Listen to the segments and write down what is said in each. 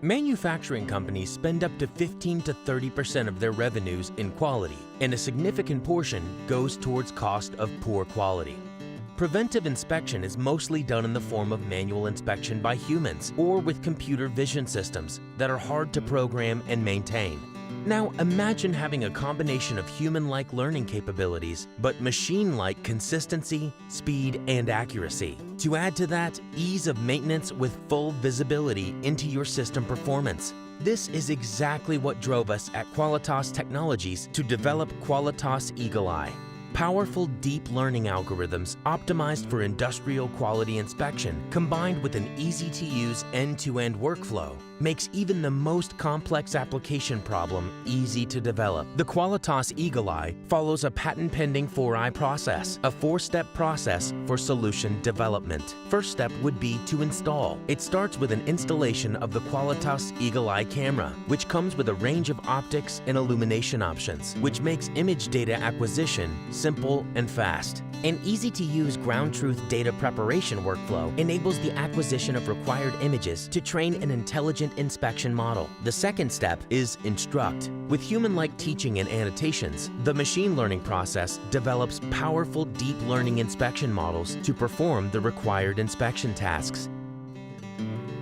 Manufacturing companies spend up to 15 to 30% of their revenues in quality, and a significant portion goes towards cost of poor quality. Preventive inspection is mostly done in the form of manual inspection by humans or with computer vision systems that are hard to program and maintain. Now imagine having a combination of human-like learning capabilities, but machine-like consistency, speed, and accuracy. To add to that, ease of maintenance with full visibility into your system performance. This is exactly what drove us at Qualitas Technologies to develop Qualitas Eagle Eye. Powerful deep learning algorithms optimized for industrial quality inspection combined with an easy-to-use end-to-end workflow makes even the most complex application problem easy to develop. The Qualitas Eagle Eye follows a patent-pending 4i process, a 4-step process for solution development. First step would be to install. It starts with an installation of the Qualitas Eagle Eye camera, which comes with a range of optics and illumination options, which makes image data acquisition simple and fast. An easy-to-use ground truth data preparation workflow enables the acquisition of required images to train an intelligent inspection model. The second step is instruct. With human-like teaching and annotations, the machine learning process develops powerful deep learning inspection models to perform the required inspection tasks.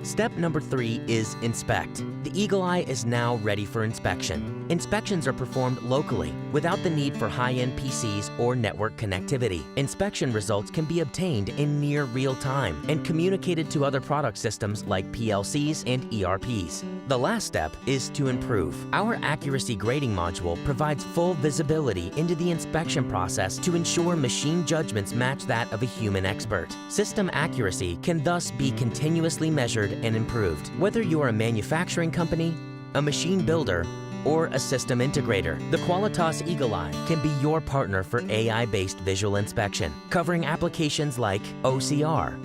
Step number 3 is inspect. The Eagle Eye is now ready for inspection. Inspections are performed locally without the need for high-end PCs or network connectivity. Inspection results can be obtained in near real time and communicated to other product systems like PLCs and ERPs. The last step is to improve. Our accuracy grading module provides full visibility into the inspection process to ensure machine judgments match that of a human expert. System accuracy can thus be continuously measured and improved. Whether you are a manufacturing company, a machine builder, or a system integrator, the Qualitas Eagle Eye can be your partner for AI-based visual inspection, covering applications like OCR,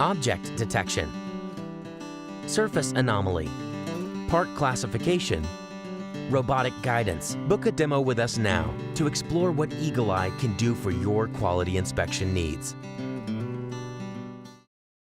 object detection, surface anomaly, part classification, robotic guidance. Book a demo with us now to explore what Eagle Eye can do for your quality inspection needs.